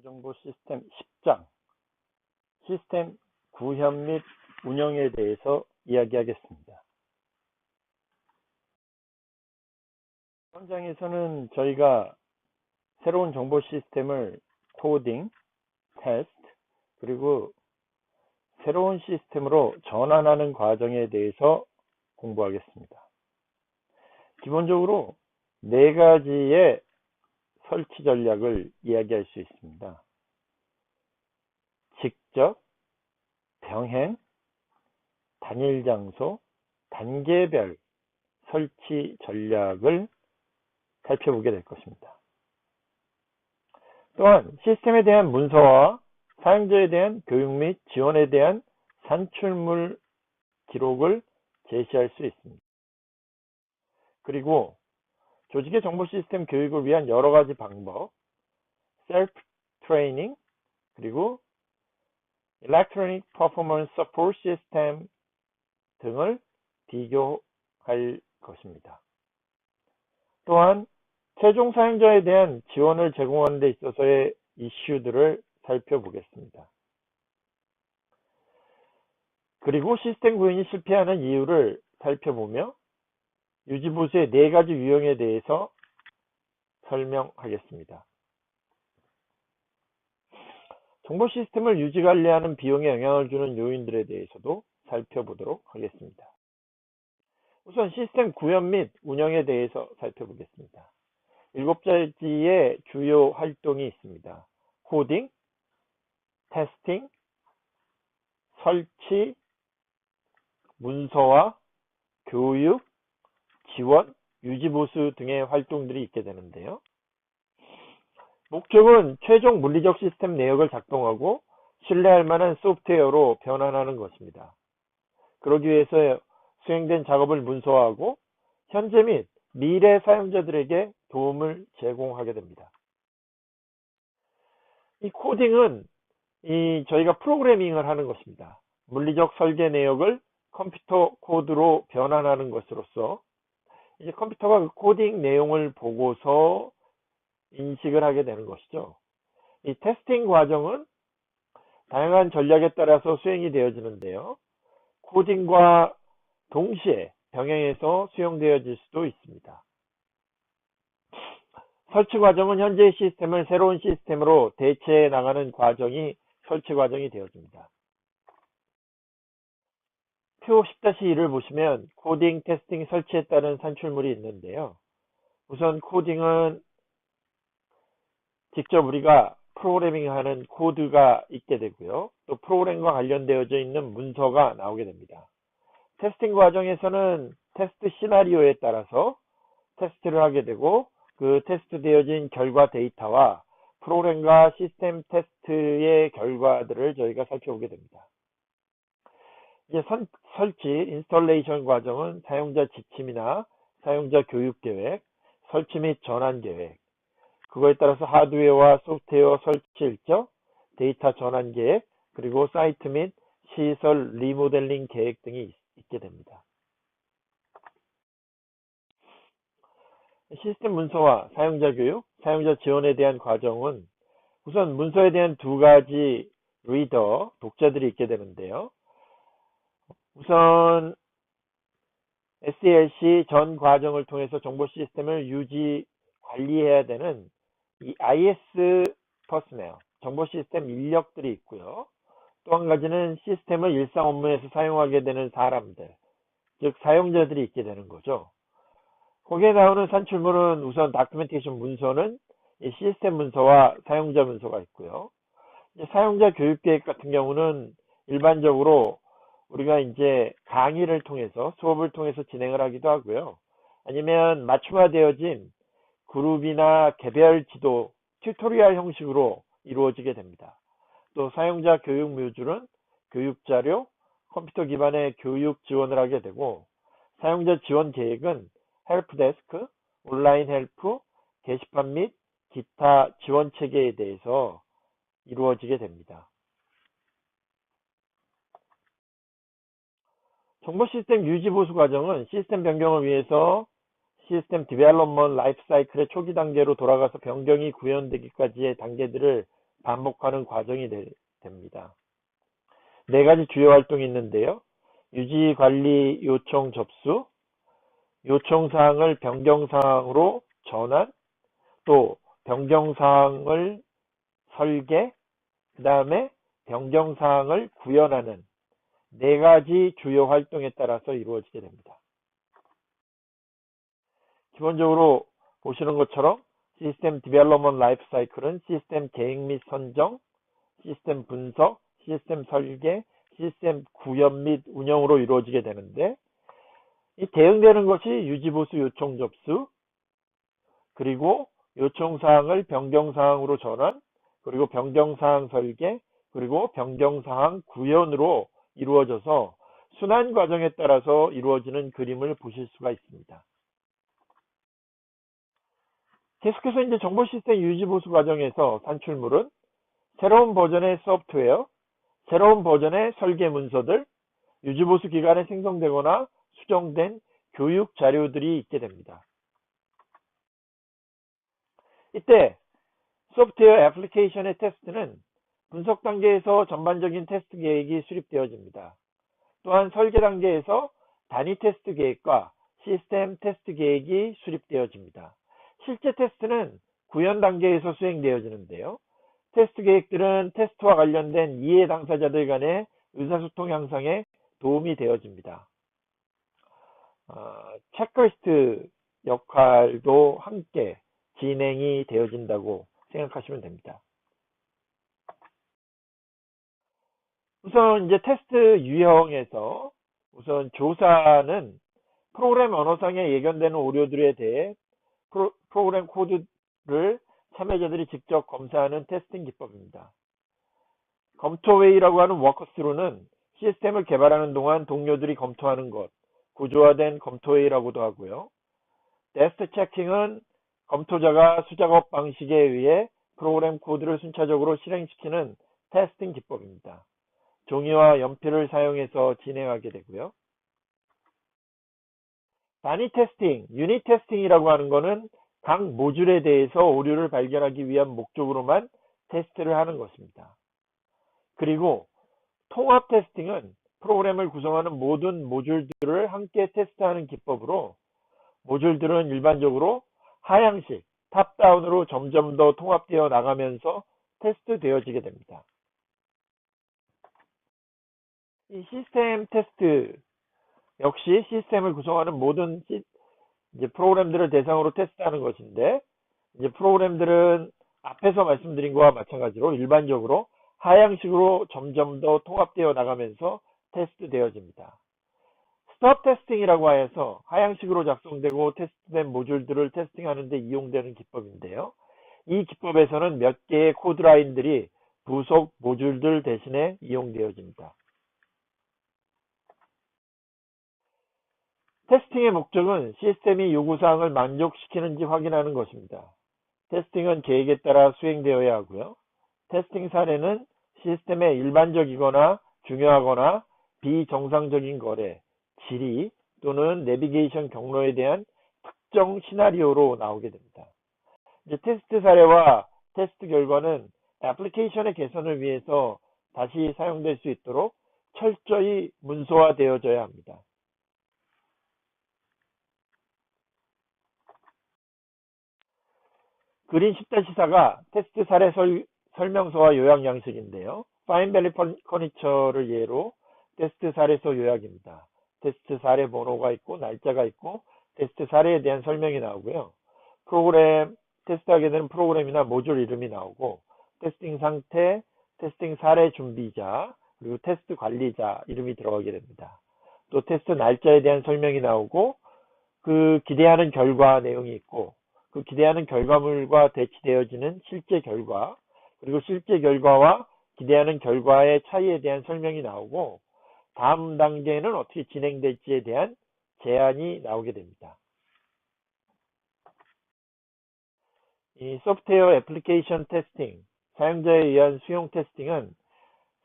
정보 시스템 10장 시스템 구현 및 운영에 대해서 이야기하겠습니다. 이번 장에서는 저희가 새로운 정보 시스템을 코딩, 테스트, 그리고 새로운 시스템으로 전환하는 과정에 대해서 공부하겠습니다. 기본적으로 4가지의 설치 전략을 이야기할 수 있습니다. 직접, 병행, 단일 장소, 단계별 설치 전략을 살펴보게 될 것입니다. 또한 시스템에 대한 문서와 사용자에 대한 교육 및 지원에 대한 산출물 기록을 제시할 수 있습니다. 그리고 조직의 정보 시스템 교육을 위한 여러 가지 방법, 셀프 트레이닝, 그리고 Electronic Performance Support System 등을 비교할 것입니다. 또한 최종 사용자에 대한 지원을 제공하는 데 있어서의 이슈들을 살펴보겠습니다. 그리고 시스템 구현이 실패하는 이유를 살펴보며 유지보수의 4가지 유형에 대해서 설명하겠습니다. 정보 시스템을 유지관리하는 비용에 영향을 주는 요인들에 대해서도 살펴보도록 하겠습니다. 우선 시스템 구현 및 운영에 대해서 살펴보겠습니다. 7가지의 주요 활동이 있습니다. 코딩, 테스팅, 설치, 문서화, 교육, 지원, 유지보수 등의 활동들이 있게 되는데요. 목적은 최종 물리적 시스템 내역을 작동하고 신뢰할 만한 소프트웨어로 변환하는 것입니다. 그러기 위해서 수행된 작업을 문서화하고 현재 및 미래 사용자들에게 도움을 제공하게 됩니다. 이 코딩은 저희가 프로그래밍을 하는 것입니다. 물리적 설계 내역을 컴퓨터 코드로 변환하는 것으로서 이제 컴퓨터가 그 코딩 내용을 보고서 인식을 하게 되는 것이죠. 이 테스팅 과정은 다양한 전략에 따라서 수행이 되어지는데요. 코딩과 동시에 병행해서 수용되어질 수도 있습니다. 설치 과정은 현재의 시스템을 새로운 시스템으로 대체해 나가는 과정이 설치 과정이 되어집니다. 표 10-1을 보시면 코딩, 테스팅, 설치에 따른 산출물이 있는데요. 우선 코딩은 직접 우리가 프로그래밍하는 코드가 있게 되고요. 또 프로그램과 관련되어져 있는 문서가 나오게 됩니다. 테스팅 과정에서는 테스트 시나리오에 따라서 테스트를 하게 되고 그 테스트 되어진 결과 데이터와 프로그램과 시스템 테스트의 결과들을 저희가 살펴보게 됩니다. 이제 설치, 인스톨레이션 과정은 사용자 지침이나 사용자 교육 계획, 설치 및 전환 계획, 그거에 따라서 하드웨어와 소프트웨어 설치 일정, 데이터 전환 계획, 그리고 사이트 및 시설 리모델링 계획 등이 있게 됩니다. 시스템 문서와 사용자 교육, 사용자 지원에 대한 과정은 우선 문서에 대한 2가지 리더, 독자들이 있게 되는데요. 우선 SDLC 전 과정을 통해서 정보 시스템을 유지 관리해야 되는 이 IS 퍼스널, 정보 시스템 인력들이 있고요. 또 한 가지는 시스템을 일상 업무에서 사용하게 되는 사람들, 즉 사용자들이 있게 되는 거죠. 거기에 나오는 산출물은 우선 다큐멘테이션 문서는 이 시스템 문서와 사용자 문서가 있고요. 이제 사용자 교육 계획 같은 경우는 일반적으로 우리가 이제 강의를 통해서 수업을 통해서 진행을 하기도 하고요. 아니면 맞춤화되어진 그룹이나 개별 지도, 튜토리얼 형식으로 이루어지게 됩니다. 또 사용자 교육 뮤줄은 교육 자료, 컴퓨터 기반의 교육 지원을 하게 되고 사용자 지원 계획은 헬프데스크, 온라인 헬프, 게시판 및 기타 지원 체계에 대해서 이루어지게 됩니다. 정보 시스템 유지 보수 과정은 시스템 변경을 위해서 시스템 디벨롭먼트 라이프 사이클의 초기 단계로 돌아가서 변경이 구현되기까지의 단계들을 반복하는 과정이 됩니다. 네 가지 주요 활동이 있는데요. 유지, 관리, 요청, 접수, 요청사항을 변경사항으로 전환, 또 변경사항을 설계, 그 다음에 변경사항을 구현하는 네 가지 주요 활동에 따라서 이루어지게 됩니다. 기본적으로 보시는 것처럼 시스템 디벨롭먼트 라이프 사이클은 시스템 계획 및 선정, 시스템 분석, 시스템 설계, 시스템 구현 및 운영으로 이루어지게 되는데, 이 대응되는 것이 유지보수 요청 접수, 그리고 요청사항을 변경사항으로 전환, 그리고 변경사항 설계, 그리고 변경사항 구현으로 이루어져서 순환 과정에 따라서 이루어지는 그림을 보실 수가 있습니다. 계속해서 이제 정보 시스템 유지 보수 과정에서 산출물은 새로운 버전의 소프트웨어, 새로운 버전의 설계 문서들, 유지 보수 기간에 생성되거나 수정된 교육 자료들이 있게 됩니다. 이때 소프트웨어 애플리케이션의 테스트는 분석 단계에서 전반적인 테스트 계획이 수립되어집니다. 또한 설계 단계에서 단위 테스트 계획과 시스템 테스트 계획이 수립되어집니다. 실제 테스트는 구현 단계에서 수행되어지는데요. 테스트 계획들은 테스트와 관련된 이해 당사자들 간의 의사소통 향상에 도움이 되어집니다. 체크리스트 역할도 함께 진행이 되어진다고 생각하시면 됩니다. 우선 이제 테스트 유형에서 우선 조사는 프로그램 언어상에 예견되는 오류들에 대해 프로그램 코드를 참여자들이 직접 검사하는 테스팅 기법입니다. 검토회의라고 하는 워크스루는 시스템을 개발하는 동안 동료들이 검토하는 것, 구조화된 검토회의라고도 하고요. 테스트 체킹은 검토자가 수작업 방식에 의해 프로그램 코드를 순차적으로 실행시키는 테스팅 기법입니다. 종이와 연필을 사용해서 진행하게 되고요. 단위 테스팅, 유닛 테스팅이라고 하는 것은 각 모듈에 대해서 오류를 발견하기 위한 목적으로만 테스트를 하는 것입니다. 그리고 통합 테스팅은 프로그램을 구성하는 모든 모듈들을 함께 테스트하는 기법으로 모듈들은 일반적으로 하향식, 탑다운으로 점점 더 통합되어 나가면서 테스트 되어지게 됩니다. 이 시스템 테스트 역시 시스템을 구성하는 모든 이제 프로그램들을 대상으로 테스트하는 것인데, 이제 프로그램들은 앞에서 말씀드린 것과 마찬가지로 일반적으로 하향식으로 점점 더 통합되어 나가면서 테스트 되어집니다. 스톱 테스팅이라고 하여서 하향식으로 작성되고 테스트된 모듈들을 테스팅하는 데 이용되는 기법인데요. 이 기법에서는 몇 개의 코드라인들이 부속 모듈들 대신에 이용되어집니다. 테스팅의 목적은 시스템이 요구사항을 만족시키는지 확인하는 것입니다. 테스팅은 계획에 따라 수행되어야 하고요. 테스팅 사례는 시스템의 일반적이거나 중요하거나 비정상적인 거래, 질의 또는 내비게이션 경로에 대한 특정 시나리오로 나오게 됩니다. 이제 테스트 사례와 테스트 결과는 애플리케이션의 개선을 위해서 다시 사용될 수 있도록 철저히 문서화되어져야 합니다. 그린 10-4가 테스트 사례 설명서와 요약 양식인데요. 파인밸리 퍼니처를 예로 테스트 사례서 요약입니다. 테스트 사례 번호가 있고 날짜가 있고 테스트 사례에 대한 설명이 나오고요. 프로그램 테스트하게 되는 프로그램이나 모듈 이름이 나오고 테스팅 상태, 테스팅 사례 준비자, 그리고 테스트 관리자 이름이 들어가게 됩니다. 또 테스트 날짜에 대한 설명이 나오고 그 기대하는 결과 내용이 있고 그 기대하는 결과물과 대치되어지는 실제 결과, 그리고 실제 결과와 기대하는 결과의 차이에 대한 설명이 나오고 다음 단계는 어떻게 진행될지에 대한 제안이 나오게 됩니다. 이 소프트웨어 애플리케이션 테스팅, 사용자에 의한 수용 테스팅은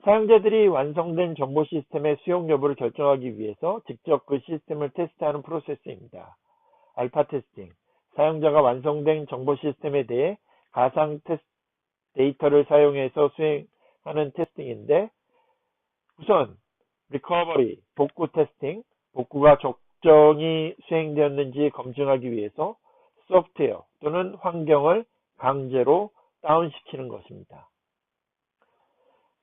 사용자들이 완성된 정보 시스템의 수용 여부를 결정하기 위해서 직접 그 시스템을 테스트하는 프로세스입니다. 알파 테스팅, 사용자가 완성된 정보 시스템에 대해 가상 데이터를 사용해서 수행하는 테스팅인데, 우선 리커버리, 복구 테스팅, 복구가 적정히 수행되었는지 검증하기 위해서 소프트웨어 또는 환경을 강제로 다운시키는 것입니다.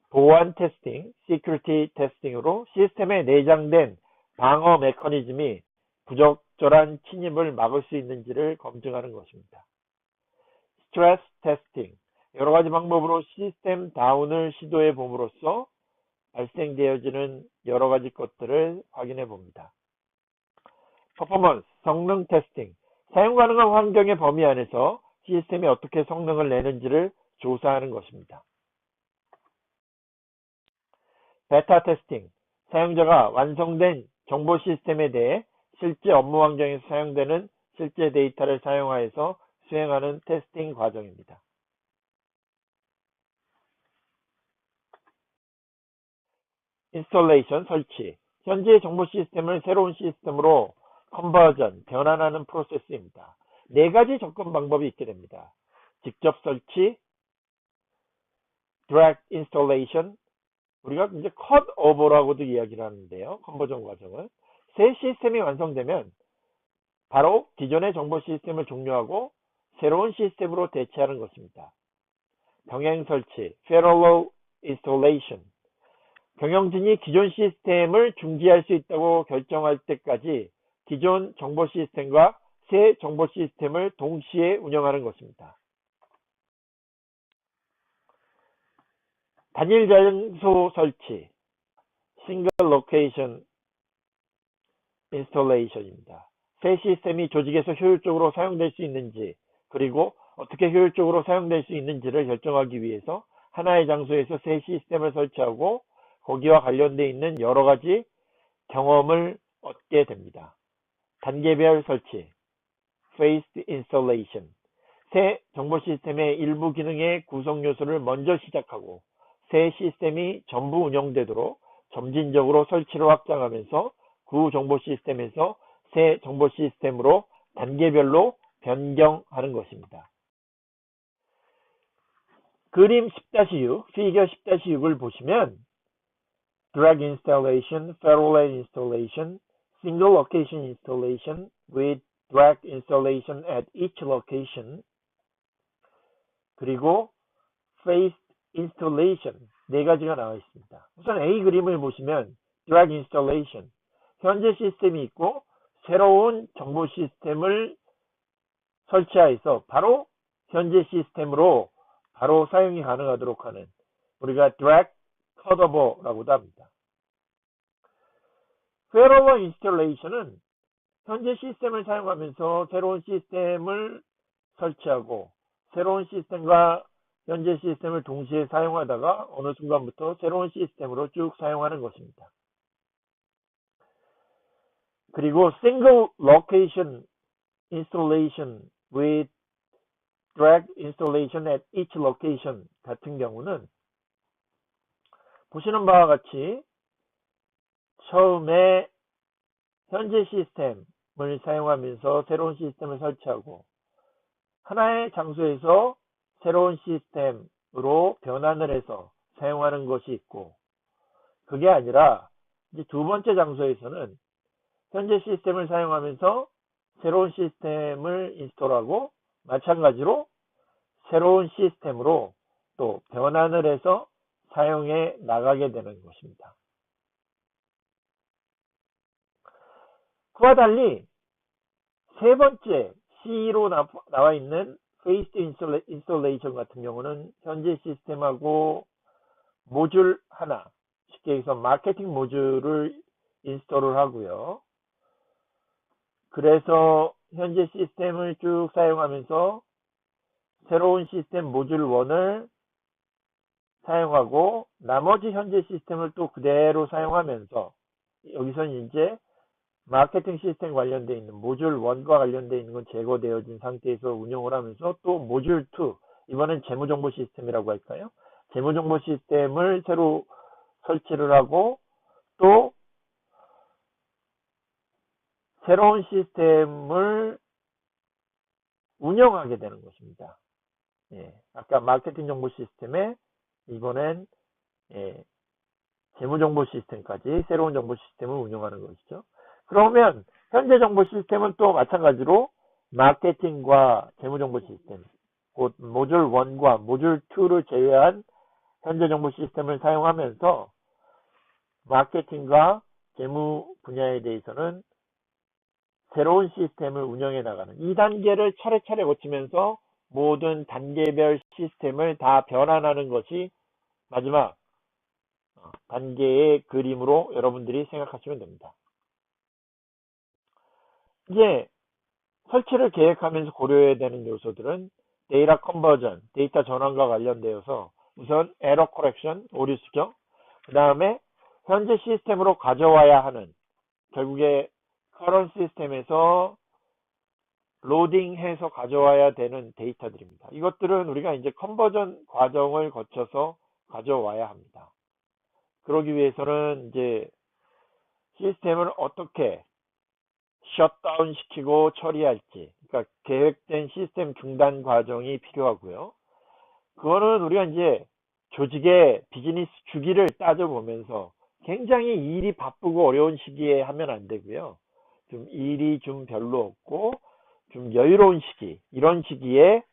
보안 테스팅, 시큐리티 테스팅으로 시스템에 내장된 방어 메커니즘이 부적절한 침입을 막을 수 있는지를 검증하는 것입니다. 스트레스 테스팅, 여러 가지 방법으로 시스템 다운을 시도해 봄으로써 발생되어지는 여러 가지 것들을 확인해 봅니다. 퍼포먼스, 성능 테스팅, 사용 가능한 환경의 범위 안에서 시스템이 어떻게 성능을 내는지를 조사하는 것입니다. 베타 테스팅, 사용자가 완성된 정보 시스템에 대해 실제 업무 환경에서 사용되는 실제 데이터를 사용하여서 수행하는 테스팅 과정입니다. 인스톨레이션, 설치, 현재의 정보 시스템을 새로운 시스템으로 컨버전, 변환하는 프로세스입니다. 네 가지 접근 방법이 있게 됩니다. 직접 설치, 드래그 인스톨레이션, 우리가 이제 컷 오버라고도 이야기를 하는데요. 컨버전 과정을. 새 시스템이 완성되면 바로 기존의 정보 시스템을 종료하고 새로운 시스템으로 대체하는 것입니다. 병행 설치, parallel installation. 경영진이 기존 시스템을 중지할 수 있다고 결정할 때까지 기존 정보 시스템과 새 정보 시스템을 동시에 운영하는 것입니다. 단일 장소 설치, 싱글 로케이션 인스톨레이션입니다. 새 시스템이 조직에서 효율적으로 사용될 수 있는지, 그리고 어떻게 효율적으로 사용될 수 있는지를 결정하기 위해서 하나의 장소에서 새 시스템을 설치하고 거기와 관련되어 있는 여러 가지 경험을 얻게 됩니다. 단계별 설치, phased installation. 새 정보 시스템의 일부 기능의 구성 요소를 먼저 시작하고 새 시스템이 전부 운영되도록 점진적으로 설치를 확장하면서 구 정보 시스템에서 새 정보 시스템으로 단계별로 변경하는 것입니다. 그림 10-6, 피겨 10-6을 보시면 drag installation, parallel installation, single location installation with drag installation at each location, 그리고 phased installation 네 가지가 나와 있습니다. 우선 A 그림을 보시면 drag installation, 현재 시스템이 있고 새로운 정보 시스템을 설치하여서 바로 현재 시스템으로 바로 사용이 가능하도록 하는, 우리가 drag cutover라고도 합니다. parallel installation은 현재 시스템을 사용하면서 새로운 시스템을 설치하고 새로운 시스템과 현재 시스템을 동시에 사용하다가 어느 순간부터 새로운 시스템으로 쭉 사용하는 것입니다. 그리고 single location installation with drag installation at each location 같은 경우는 보시는 바와 같이 처음에 현재 시스템을 사용하면서 새로운 시스템을 설치하고 하나의 장소에서 새로운 시스템으로 변환을 해서 사용하는 것이 있고, 그게 아니라 이제 두 번째 장소에서는 현재 시스템을 사용하면서 새로운 시스템을 인스톨하고 마찬가지로 새로운 시스템으로 또 변환을 해서 사용해 나가게 되는 것입니다. 그와 달리 세 번째 C로 나와 있는 phased installation 같은 경우는 현재 시스템하고 모듈 하나, 쉽게 얘기해서 마케팅 모듈을 인스톨을 하고요. 그래서 현재 시스템을 쭉 사용하면서 새로운 시스템 모듈 1을 사용하고 나머지 현재 시스템을 또 그대로 사용하면서 여기서는 이제 마케팅 시스템 관련되어 있는 모듈 1과 관련되어 있는 건 제거되어진 상태에서 운영을 하면서 또 모듈 2, 이번엔 재무정보 시스템이라고 할까요? 재무정보 시스템을 새로 설치를 하고 또 새로운 시스템을 운영하게 되는 것입니다. 아까 마케팅 정보 시스템에 이번엔 재무 정보 시스템까지 새로운 정보 시스템을 운영하는 것이죠. 그러면 현재 정보 시스템은 또 마찬가지로 마케팅과 재무 정보 시스템, 곧 모듈 1과 모듈 2를 제외한 현재 정보 시스템을 사용하면서 마케팅과 재무 분야에 대해서는 새로운 시스템을 운영해 나가는 이 단계를 차례차례 거치면서 모든 단계별 시스템을 다 변환하는 것이 마지막 단계의 그림으로 여러분들이 생각하시면 됩니다. 이제 설치를 계획하면서 고려해야 되는 요소들은 데이터 컨버전, 데이터 전환과 관련되어서 우선 에러 커렉션, 오류 수정, 그 다음에 현재 시스템으로 가져와야 하는 결국에 커런 시스템에서 로딩해서 가져와야 되는 데이터들입니다. 이것들은 우리가 이제 컨버전 과정을 거쳐서 가져와야 합니다. 그러기 위해서는 이제 시스템을 어떻게 셧다운 시키고 처리할지, 그러니까 계획된 시스템 중단 과정이 필요하고요. 그거는 우리가 이제 조직의 비즈니스 주기를 따져보면서 굉장히 일이 바쁘고 어려운 시기에 하면 안 되고요. 좀 일이 좀 별로 없고 좀 여유로운 시기, 이런 시기에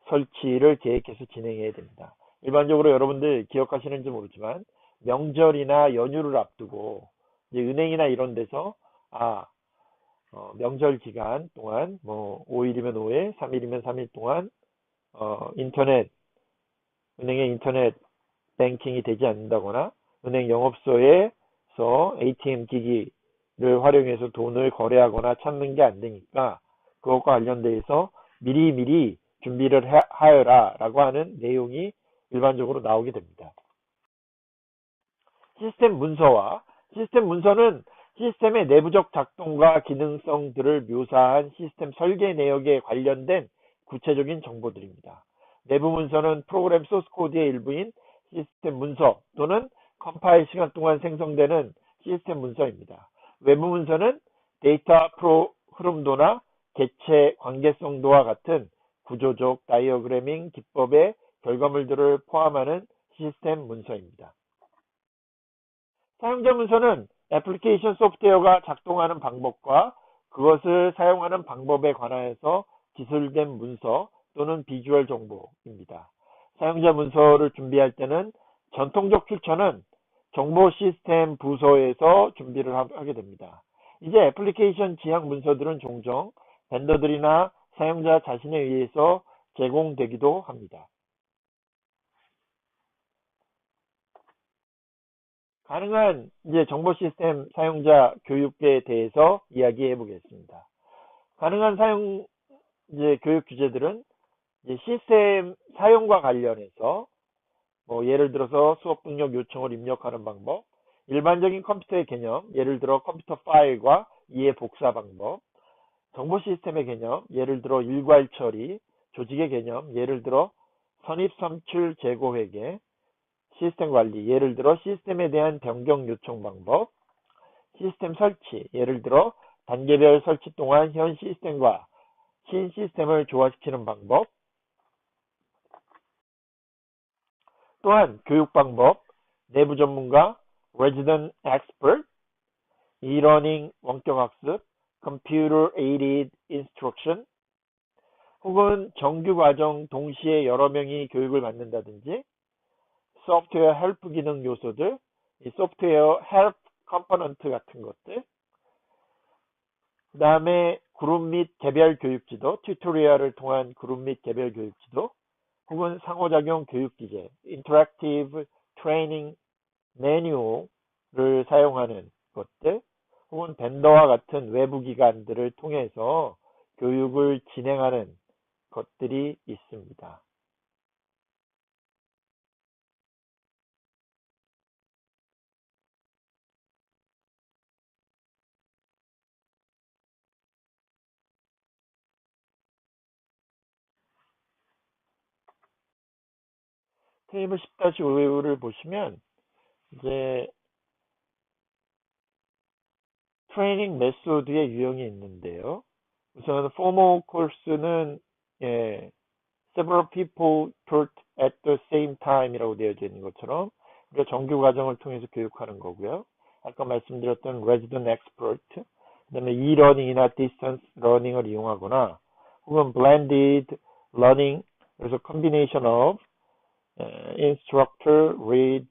설치를 계획해서 진행해야 됩니다. 일반적으로 여러분들 기억하시는지 모르지만 명절이나 연휴를 앞두고 이제 은행이나 이런 데서 명절 기간 동안 뭐 5일이면 5일, 3일이면 3일 동안 은행의 인터넷 뱅킹이 되지 않는다거나 은행 영업소에서 ATM 기기를 활용해서 돈을 거래하거나 찾는 게 안 되니까 그것과 관련돼서 미리미리 준비를 하여라 라고 하는 내용이 일반적으로 나오게 됩니다. 시스템 문서는 시스템의 내부적 작동과 기능성들을 묘사한 시스템 설계 내역에 관련된 구체적인 정보들입니다. 내부 문서는 프로그램 소스 코드의 일부인 시스템 문서 또는 컴파일 시간 동안 생성되는 시스템 문서입니다. 외부 문서는 데이터 흐름도나 개체 관계성도와 같은 구조적 다이어그래밍 기법의 결과물들을 포함하는 시스템 문서입니다. 사용자 문서는 애플리케이션 소프트웨어가 작동하는 방법과 그것을 사용하는 방법에 관하여서 기술된 문서 또는 비주얼 정보입니다. 사용자 문서를 준비할 때는 전통적 출처는 정보 시스템 부서에서 준비를 하게 됩니다. 이제 애플리케이션 지향 문서들은 종종 벤더들이나 사용자 자신에 의해서 제공되기도 합니다. 가능한 이제 정보 시스템 사용자 교육에 대해서 이야기해 보겠습니다. 가능한 이제 교육 주제들은 이제 시스템 사용과 관련해서 뭐 예를 들어서 수업 등록 요청을 입력하는 방법, 일반적인 컴퓨터의 개념, 예를 들어 컴퓨터 파일과 이해 복사 방법, 정보 시스템의 개념, 예를 들어 일괄 처리, 조직의 개념, 예를 들어 선입 선출 재고 회계, 시스템 관리, 예를 들어 시스템에 대한 변경 요청 방법, 시스템 설치, 예를 들어 단계별 설치 동안 현 시스템과 신 시스템을 조화시키는 방법, 또한 교육 방법, 내부 전문가, resident expert, e-learning 원격 학습, computer aided instruction, 혹은 정규 과정 동시에 여러 명이 교육을 받는다든지, 소프트웨어 헬프 기능 요소들, 이 소프트웨어 헬프 컴포넌트 같은 것들, 그 다음에 그룹 및 개별 교육지도, 튜토리얼을 통한 그룹 및 개별 교육지도, 혹은 상호작용 교육기제, 인터랙티브 트레이닝 매뉴얼을 사용하는 것들, 혹은 벤더와 같은 외부 기관들을 통해서 교육을 진행하는 것들이 있습니다. 테이블 10-5를 보시면 이제 트레이닝 메소드의 유형이 있는데요. 우선 포멀 코스는 several people taught at the same time 이라고 되어져 있는 것처럼 우리가 정규 과정을 통해서 교육하는 거고요. 아까 말씀드렸던 resident expert, 그다음에 e-learning이나 distance learning을 이용하거나 혹은 blended learning, 그래서 combination of instructor, read,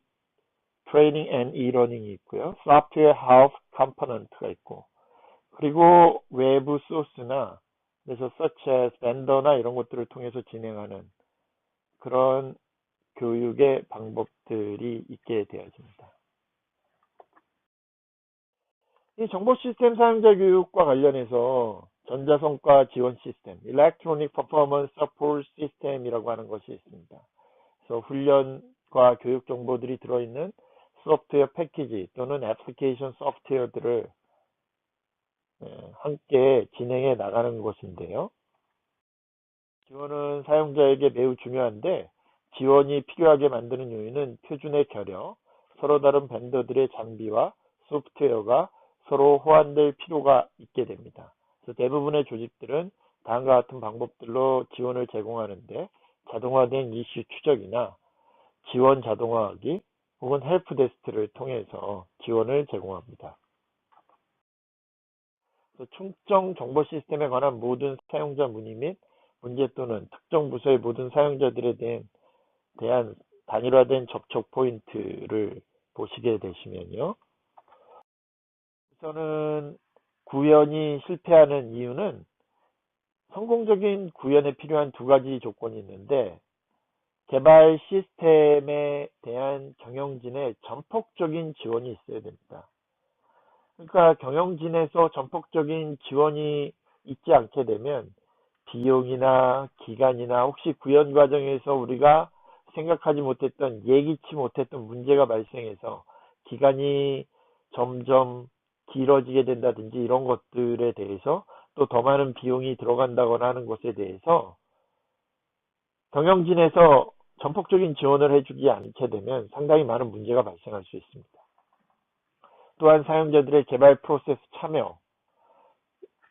training and e-learning이 있고요. software half component가 있고 그리고 외부 소스나 그래서 such as vendor나 이런 것들을 통해서 진행하는 그런 교육의 방법들이 있게 되어집니다. 이 정보 시스템 사용자 교육과 관련해서 전자성과 지원 시스템, Electronic Performance Support System이라고 하는 것이 있습니다. 그래서 훈련과 교육 정보들이 들어있는 소프트웨어 패키지 또는 애플리케이션 소프트웨어들을 함께 진행해 나가는 것인데요. 지원은 사용자에게 매우 중요한데 지원이 필요하게 만드는 요인은 표준의 결여, 서로 다른 벤더들의 장비와 소프트웨어가 서로 호환될 필요가 있게 됩니다. 그래서 대부분의 조직들은 다음과 같은 방법들로 지원을 제공하는데 자동화된 이슈 추적이나 지원 자동화하기 혹은 헬프데스크를 통해서 지원을 제공합니다. 총정 정보 시스템에 관한 모든 사용자 문의 및 문제 또는 특정 부서의 모든 사용자들에 대한 단일화된 접촉 포인트를 보시게 되시면요. 우선은 구현이 실패하는 이유는 성공적인 구현에 필요한 두 가지 조건이 있는데 개발 시스템에 대한 경영진의 전폭적인 지원이 있어야 됩니다. 그러니까 경영진에서 전폭적인 지원이 있지 않게 되면 비용이나 기간이나 혹시 구현 과정에서 우리가 생각하지 못했던 예기치 못했던 문제가 발생해서 기간이 점점 길어지게 된다든지 이런 것들에 대해서 또 더 많은 비용이 들어간다거나 하는 것에 대해서 경영진에서 전폭적인 지원을 해주지 않게 되면 상당히 많은 문제가 발생할 수 있습니다. 또한 사용자들의 개발 프로세스 참여,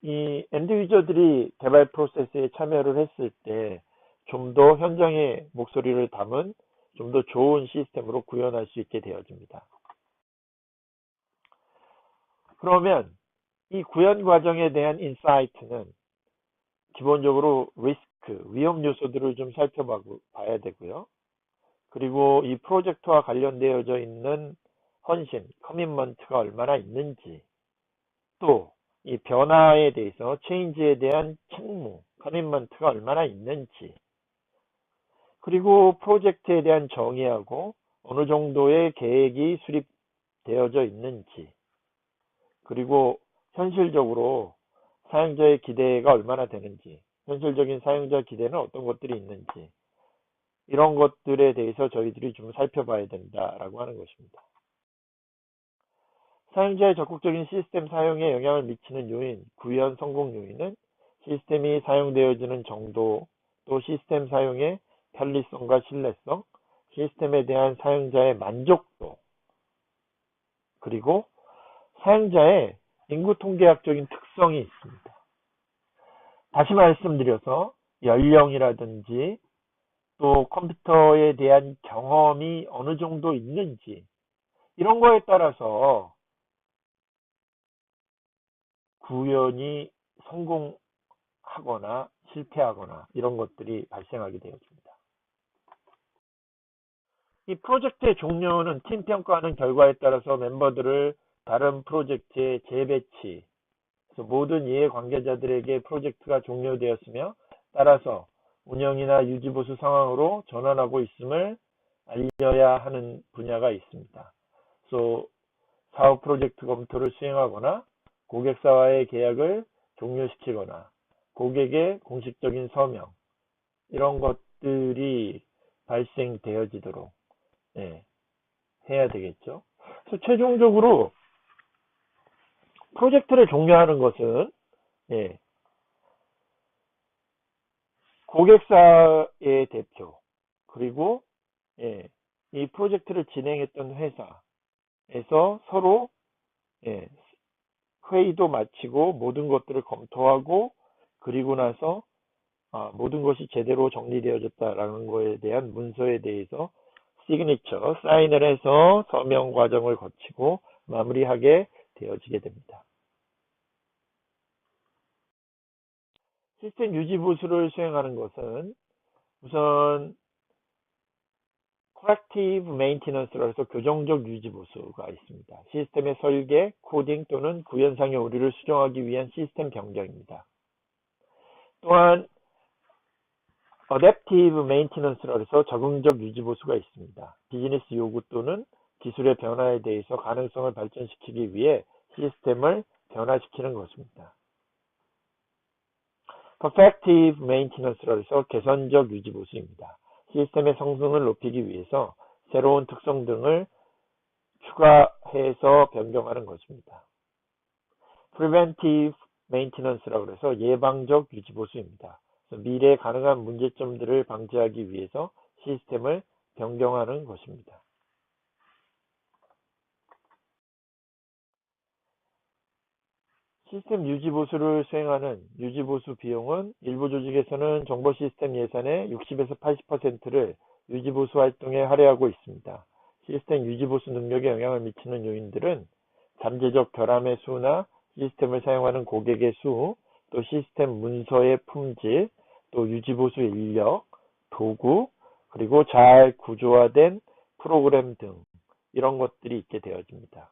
이 엔드 유저들이 개발 프로세스에 참여를 했을 때 좀 더 현장의 목소리를 담은 좀 더 좋은 시스템으로 구현할 수 있게 되어집니다. 그러면 이 구현 과정에 대한 인사이트는 기본적으로 리스크, 위험 요소들을 좀 살펴봐야 되고요. 그리고 이 프로젝트와 관련되어져 있는 헌신, 커밋먼트가 얼마나 있는지, 또 이 변화에 대해서 체인지에 대한 책무, 커밋먼트가 얼마나 있는지, 그리고 프로젝트에 대한 정의하고 어느 정도의 계획이 수립되어져 있는지, 그리고 현실적으로 사용자의 기대가 얼마나 되는지, 현실적인 사용자 기대는 어떤 것들이 있는지, 이런 것들에 대해서 저희들이 좀 살펴봐야 된다라고 하는 것입니다. 사용자의 적극적인 시스템 사용에 영향을 미치는 요인, 구현 성공 요인은 시스템이 사용되어지는 정도, 또 시스템 사용의 편리성과 신뢰성, 시스템에 대한 사용자의 만족도, 그리고 사용자의 인구 통계학적인 특성이 있습니다. 다시 말씀드려서 연령이라든지 또 컴퓨터에 대한 경험이 어느 정도 있는지 이런 거에 따라서 구현이 성공하거나 실패하거나 이런 것들이 발생하게 되어집니다. 이 프로젝트의 종료는 팀 평가하는 결과에 따라서 멤버들을 다른 프로젝트에 재배치, 그래서 모든 이해 관계자들에게 프로젝트가 종료되었으며 따라서 운영이나 유지보수 상황으로 전환하고 있음을 알려야 하는 분야가 있습니다. 그래서 사업 프로젝트 검토를 수행하거나 고객사와의 계약을 종료시키거나 고객의 공식적인 서명 이런 것들이 발생되어지도록 해야 되겠죠. 그래서 최종적으로 프로젝트를 종료하는 것은 고객사의 대표 그리고 이 프로젝트를 진행했던 회사에서 서로 회의도 마치고 모든 것들을 검토하고 그리고 나서 모든 것이 제대로 정리되어졌다라는 거에 대한 문서에 대해서 시그니처, 사인을 해서 서명 과정을 거치고 마무리하게 되어지게 됩니다. 시스템 유지 보수를 수행하는 것은 우선 corrective maintenance로 해서 교정적 유지 보수가 있습니다. 시스템의 설계, 코딩 또는 구현상의 오류를 수정하기 위한 시스템 변경입니다. 또한 adaptive maintenance로 해서 적응적 유지 보수가 있습니다. 비즈니스 요구 또는 기술의 변화에 대해서 가능성을 발전시키기 위해 시스템을 변화시키는 것입니다. perfective maintenance로 해서 개선적 유지 보수입니다. 시스템의 성능을 높이기 위해서 새로운 특성 등을 추가해서 변경하는 것입니다. preventive maintenance라고 해서 예방적 유지 보수입니다. 미래에 가능한 문제점들을 방지하기 위해서 시스템을 변경하는 것입니다. 시스템 유지보수를 수행하는 유지보수 비용은 일부 조직에서는 정보 시스템 예산의 60에서 80%를 유지보수 활동에 할애하고 있습니다. 시스템 유지보수 능력에 영향을 미치는 요인들은 잠재적 결함의 수나 시스템을 사용하는 고객의 수, 또 시스템 문서의 품질, 또 유지보수 인력, 도구, 그리고 잘 구조화된 프로그램 등 이런 것들이 있게 되어집니다.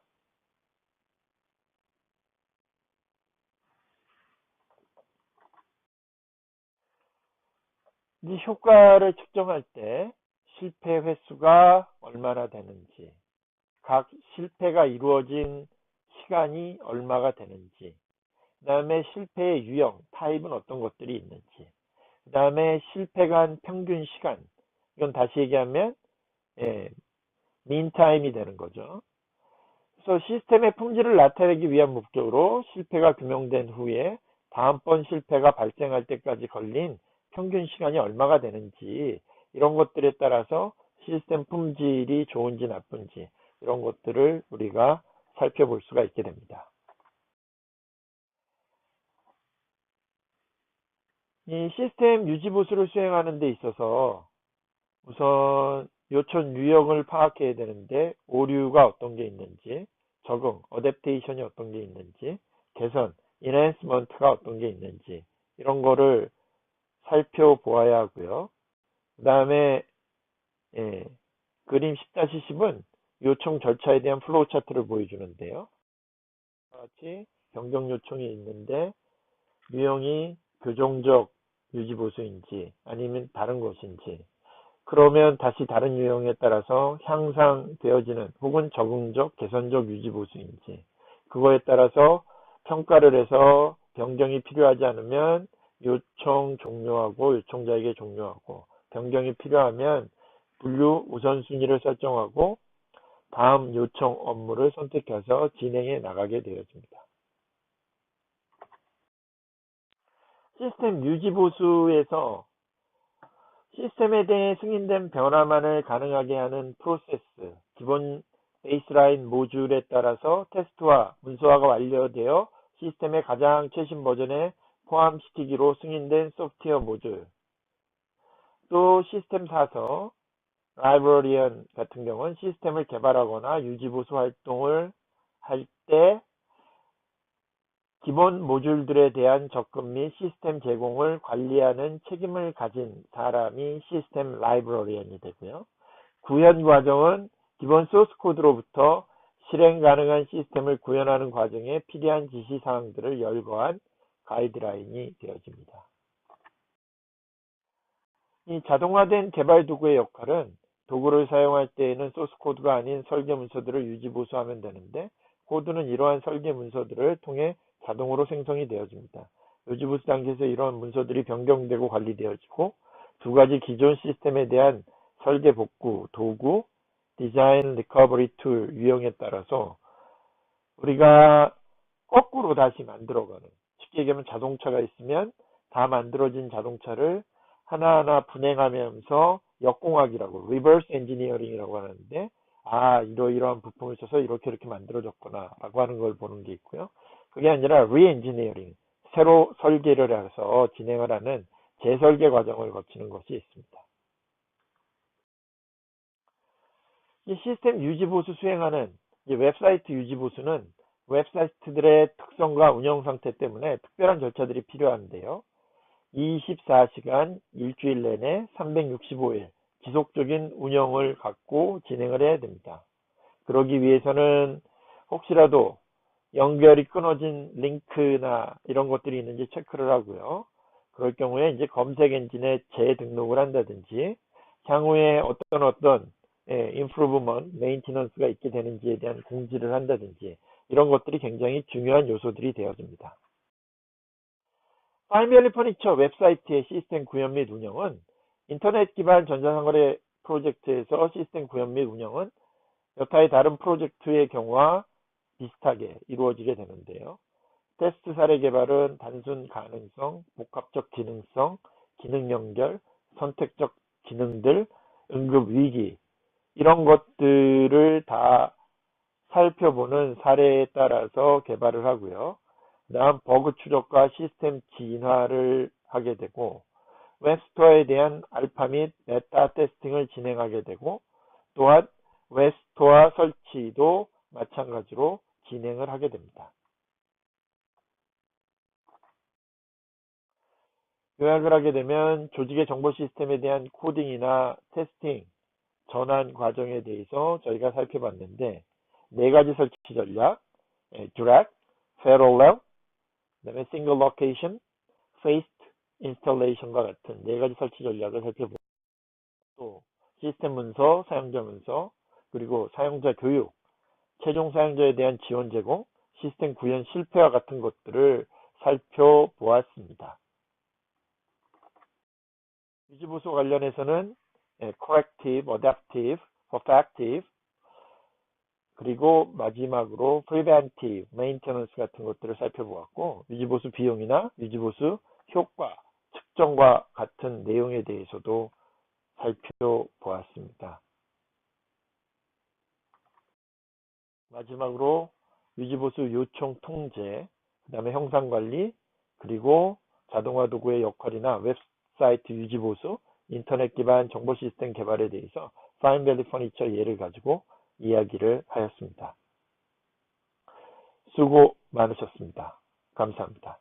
이 효과를 측정할 때 실패 횟수가 얼마나 되는지, 각 실패가 이루어진 시간이 얼마가 되는지, 그 다음에 실패의 유형, 타입은 어떤 것들이 있는지, 그 다음에 실패가 한 평균 시간, 이건 다시 얘기하면 mean time이 되는 거죠. 그래서 시스템의 품질을 나타내기 위한 목적으로 실패가 규명된 후에 다음번 실패가 발생할 때까지 걸린 평균 시간이 얼마가 되는지, 이런 것들에 따라서 시스템 품질이 좋은지 나쁜지 이런 것들을 우리가 살펴볼 수가 있게 됩니다. 이 시스템 유지 보수를 수행하는 데 있어서 우선 요청 유형을 파악해야 되는데 오류가 어떤 게 있는지, 적응, 어댑테이션이 어떤 게 있는지, 개선, 인핸스먼트가 어떤 게 있는지 이런 거를 살펴보아야 하고요. 그 다음에 그림 10-10은 요청 절차에 대한 플로우 차트를 보여주는데요. 같이 변경 요청이 있는데 유형이 교정적 유지보수인지 아니면 다른 것인지, 그러면 다시 다른 유형에 따라서 향상되어지는 혹은 적응적, 개선적 유지보수인지, 그거에 따라서 평가를 해서 변경이 필요하지 않으면 요청 종료하고 요청자에게 종료하고, 변경이 필요하면 분류 우선순위를 설정하고 다음 요청 업무를 선택해서 진행해 나가게 되어집니다. 시스템 유지보수에서 시스템에 대해 승인된 변화만을 가능하게 하는 프로세스, 기본 베이스라인 모듈에 따라서 테스트와 문서화가 완료되어 시스템의 가장 최신 버전에 포함시키기로 승인된 소프트웨어 모듈, 또 시스템 사서, 라이브러리언 같은 경우는 시스템을 개발하거나 유지보수 활동을 할 때 기본 모듈들에 대한 접근 및 시스템 제공을 관리하는 책임을 가진 사람이 시스템 라이브러리언이 되고요. 구현 과정은 기본 소스 코드로부터 실행 가능한 시스템을 구현하는 과정에 필요한 지시사항들을 열거한 가이드라인이 되어집니다. 이 자동화된 개발 도구의 역할은 도구를 사용할 때에는 소스 코드가 아닌 설계 문서들을 유지 보수하면 되는데, 코드는 이러한 설계 문서들을 통해 자동으로 생성이 되어집니다. 유지 보수 단계에서 이러한 문서들이 변경되고 관리되어지고, 두 가지 기존 시스템에 대한 설계 복구, 도구, 디자인 리커버리 툴 유형에 따라서 우리가 거꾸로 다시 만들어가는, 쉽게 얘기하면 자동차가 있으면 다 만들어진 자동차를 하나하나 분해하면서 역공학이라고, 리버스 엔지니어링이라고 하는데, 이러이러한 부품을 써서 이렇게 만들어졌구나 라고 하는 걸 보는 게 있고요. 그게 아니라 리엔지니어링, 새로 설계를 해서 진행을 하는 재설계 과정을 거치는 것이 있습니다. 이 시스템 유지보수 수행하는 이 웹사이트 유지보수는 웹사이트들의 특성과 운영 상태 때문에 특별한 절차들이 필요한데요. 24시간 일주일 내내 365일 지속적인 운영을 갖고 진행을 해야 됩니다. 그러기 위해서는 혹시라도 연결이 끊어진 링크나 이런 것들이 있는지 체크를 하고요. 그럴 경우에 이제 검색 엔진에 재등록을 한다든지 향후에 어떤 임프루브먼트, 메인티넌스가 있게 되는지에 대한 공지를 한다든지 이런 것들이 굉장히 중요한 요소들이 되어집니다. 파인밸리 퍼니처 웹사이트의 시스템 구현 및 운영은 인터넷 기반 전자상거래 프로젝트에서 시스템 구현 및 운영은 여타의 다른 프로젝트의 경우와 비슷하게 이루어지게 되는데요. 테스트 사례 개발은 단순 가능성, 복합적 기능성, 기능 연결, 선택적 기능들, 응급 위기 이런 것들을 다 살펴보는 사례에 따라서 개발을 하고요. 다음 버그 추적과 시스템 진화를 하게 되고 웹스토어에 대한 알파 및 베타 테스팅을 진행하게 되고 또한 웹스토어 설치도 마찬가지로 진행을 하게 됩니다. 요약을 하게 되면 조직의 정보 시스템에 대한 코딩이나 테스팅, 전환 과정에 대해서 저희가 살펴봤는데 네 가지 설치 전략, Direct, Parallel, 그다음에 Single Location, Phased Installation과 같은 네 가지 설치 전략을 살펴보고 또 시스템 문서, 사용자 문서, 그리고 사용자 교육, 최종 사용자에 대한 지원 제공, 시스템 구현 실패와 같은 것들을 살펴보았습니다. 유지보수 관련해서는 corrective, adaptive, perfective, 그리고 마지막으로 preventive, maintenance 같은 것들을 살펴보았고 유지보수 비용이나 유지보수 효과 측정과 같은 내용에 대해서도 살펴보았습니다. 마지막으로 유지보수 요청 통제, 그 다음에 형상관리, 그리고 자동화 도구의 역할이나 웹사이트 유지보수, 인터넷 기반 정보 시스템 개발에 대해서 파인밸리 퍼니처 예를 가지고 이야기를 하였습니다. 수고 많으셨습니다. 감사합니다.